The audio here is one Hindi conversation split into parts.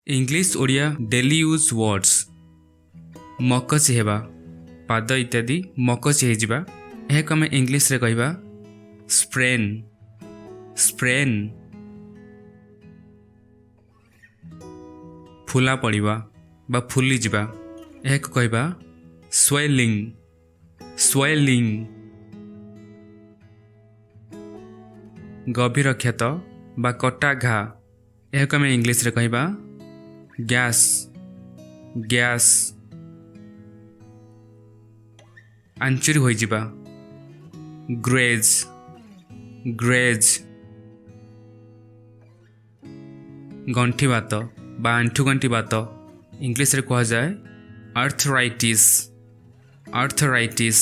English Odia daily use words मकची हेबा पाद इत्यादि मकची हेजिबा एहाको आमे इंग्लिश रे कहबा स्प्रेन स्प्रेन। फुला पड़िबा बा फुली जिबा एहाको कहबा स्वेलिंग स्वेलिंग। गभीर क्षत बा कटा घा एहाको आमे इंग्लिश रे कहबा गैस गैस। आंचुरी होई जिबा ग्रेज ग्रेज। गंठी बात बा आंठु गंठी बात इंग्लिश रे कहा जाए आर्थराइटिस आर्थराइटिस।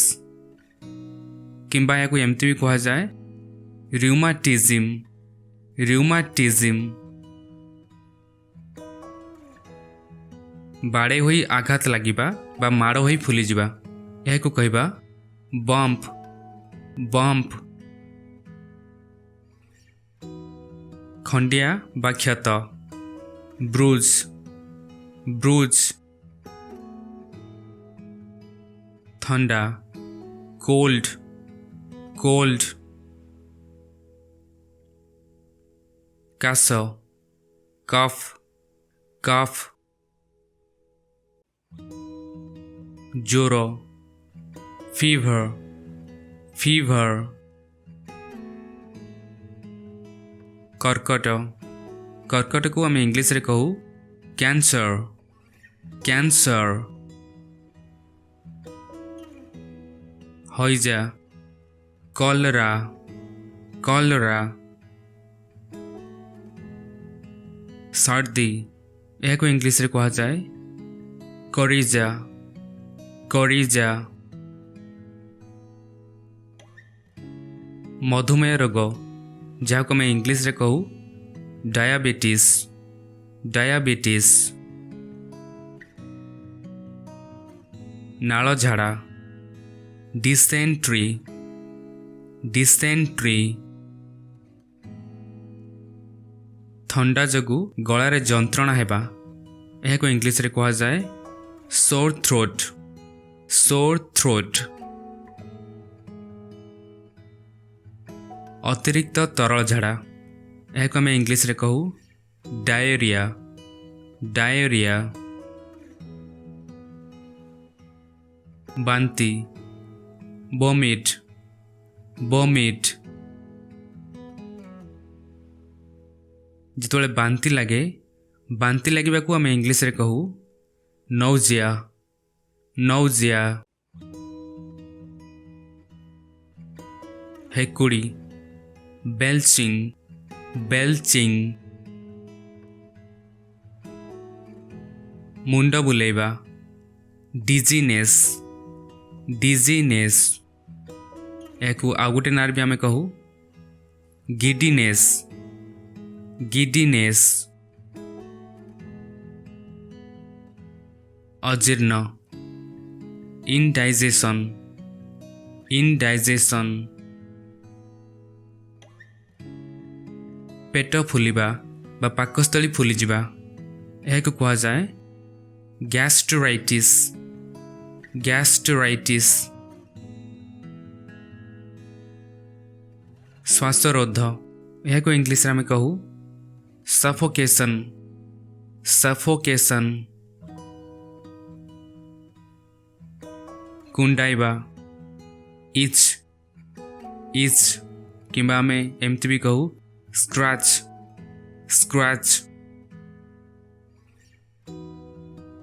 किंबा याको एमती भी कहा जाए र्यूमाटिज्म र्यूमाटिज्म। बाड़े होई आघात लागिबा बा माड़ होई फुली जिबा एहाको कहबा बम्प बम्प। खंडिया बा क्षत ब्रूज ब्रूज। ठंडा कोल्ड कोल्ड। कास कफ कफ। जोरो फीवर फीवर। कर्कट कर्कट को आम इंग्लिश रे कहू कैंसर कैंसर। हईजा कलरा कलरा। सर्दी यह को इंग्लिश रे कहा जाए कोरिजा कोरिजा। मधुमेह रोग जहाँ को मैं इंग्लिश रे कहू डायबिटीज डायबिटीज। नाଳ झाड़ा डिसेंट्री डिसेंट्री। थंडा जगू गलारे जंत्रणा हेबा यह को इंग्लिश रे कहा जाए सोर थ्रोट सोर थ्रोट। अतिरिक्त तरल झाड़ा यह को आम इंग्लिश रे कहू डायरिया डायरिया। बांती वोमिट वोमिट। जितोले बांती लगे को आम इंग्लिश रे कहू नौजिया नौजिया। हेकुड़ी बेल्चिंग बेल्चिंग। मुंड बुलेबा डिजीनेस डिजीनेस। याकू आउ गोटे नार भी आम कहू गिडीनेस गिडीनेस। अजीर्ण इनडाइजेशन इनडाइजेशन। पेट फुलिबा बा पाकस्थली फुली जिबा एहाको कहा जाए गैस्ट्राइटिस गैस्ट्राइटिस। श्वासरोध यह को इंग्लिश में कहू सफोकेशन सफोकेशन। कुंडाइबा इच इच। किंबा आमे एमती भी कहू स्क्रैच स्क्रैच।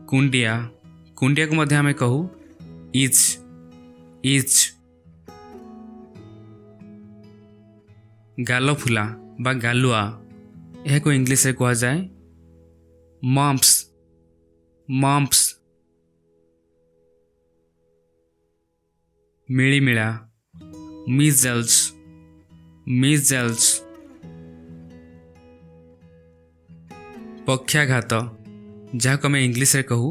कुंडिया कुंडिया को मध्य आमे कहू इच इच। गाल फुला बा गालुआ यह को इंग्लिश रे कहा जाए मम्प्स मम्प्स। मिलीमिला मीजल्स मीजल्स। पक्षाघात जहाँ को मैं इंग्लिश रे कहू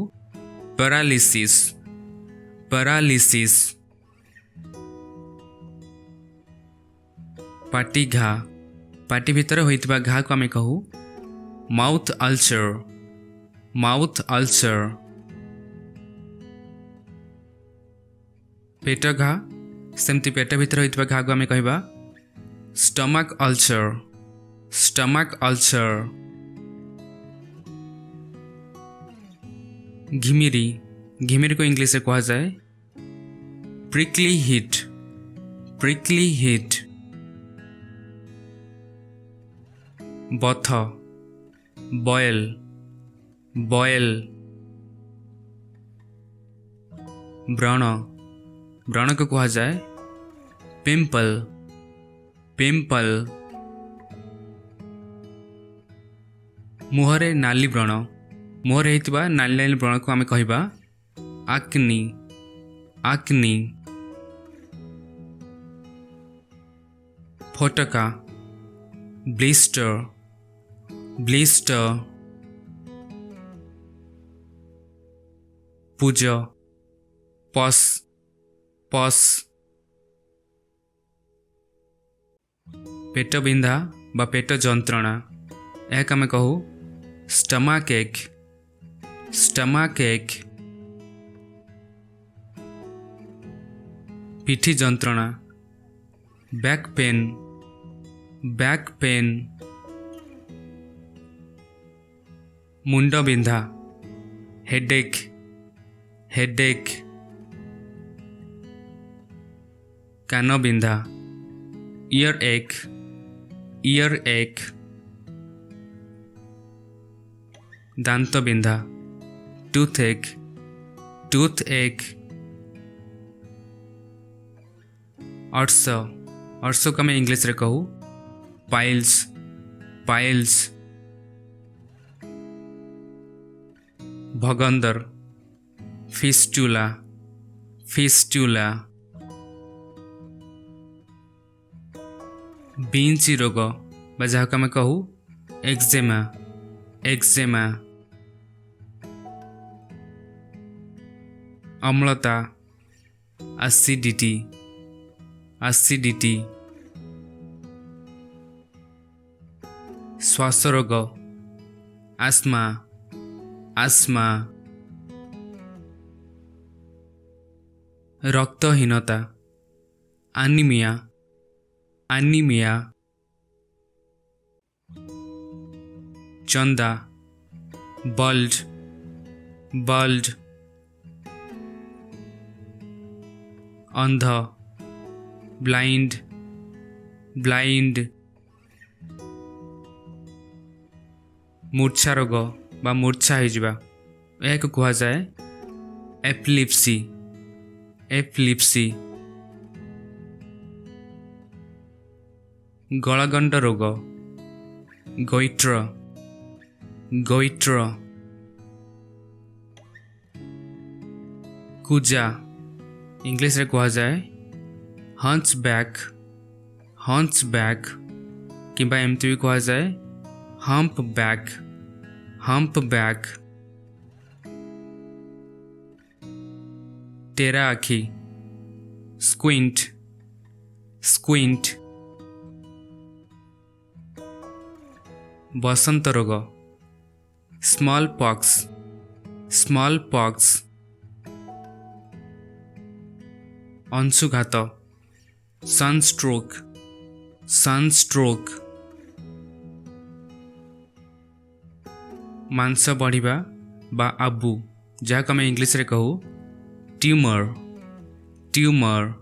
पैरालिसिस पैरालिसिस। पाटी घा पाटी भितर होइतबा घा को आमे कहू माउथ अल्सर माउथ अल्सर पेट घा सेमती पेट भीतर होइतबा घा को आमे कहबा स्टमक अल्सर स्टमक अल्सर घिमिरी घिमिरी को इंग्लिश में कहा जाए प्रिकली हिट प्रिकली हिट बथ बॉयल बॉयल व्रण व्रण को कहा जाए पिंपल पिंपल मुहरे नाली व्रण मुहरे होइतिबा नाली नाली व्रण को आमे कहबा आक्नी आक्नी फोटका ब्लिस्टर ब्लिस्टर पुज पस पस पेट बिंधा बा पेट जंत्रणा एक आमे कहू स्टमक एक स्टमक एक पिठी जंत्रणा बैक पेन बैक पेन मुंड बिंधा हेडेक हेडेक कान बिंधा ईयर एक ईयर एक दांत बिंधा टूथ एक अर्स अर्स को मैं इंग्लिश रे कहू पाइल्स पाइल्स भगंदर फिस्टुला फिस्टुला बींची रोग बा जहाँ को मैं कहू एक्जेमा एक्जेमा अम्लता एसिडिटी एसिडिटी श्वास रोग आस्मा आस्मा रक्तहीनता एनीमिया एनीमिया चंदा बल्ड बल्ड अंध ब्लाइंड ब्लाइंड मूर्छा रोग बा मूर्छा होइजिबा एक कहा जाए एपिलेप्सी एपिलेप्सी गलगंड रोग गोइट्र गोइट्र कुजा इंग्लिश रे कहा जाए हंचबैक हंचबैक किंबा एमती भी कहा जाए हम्पबैक हम्पबैक टेरा आखि स्क्विंट स्क्विंट बसंत रोग स्मॉल पॉक्स स्मॉल पॉक्स अंशुघात सनस्ट्रोक सनस्ट्रोक मांस बढ़िबा बा आबू जहाँ को मैं इंग्लिश रे कहू ट्यूमर ट्यूमर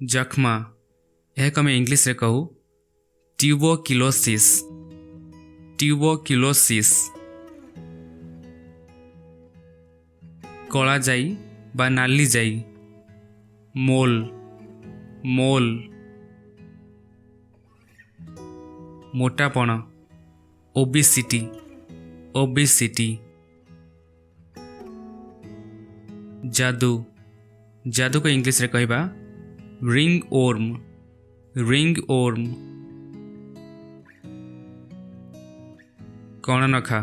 जख्मा यह को मैं इंग्लिश रे कहू ट्यूबरक्यूलोसिस ट्यूबरक्यूलोसिस कला जाई बा नाली जाई मोल मोल मोटापण ओबेसिटी ओबेसिटी जादू जादू को इंग्लिश रे कहबा रिंग ओर्म रिंग ओर्म कण नखा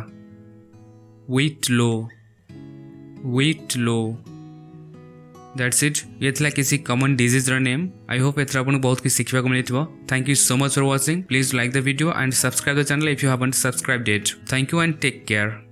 वेट लो दैट्स इट ये थिला किसी कॉमन डिजीज रो नेम आई होप एथरा आपन बहुत किछ सिखबा को मिलितबो thank you so much for watching please like the video and subscribe the channel if you haven't subscribed it thank you and take care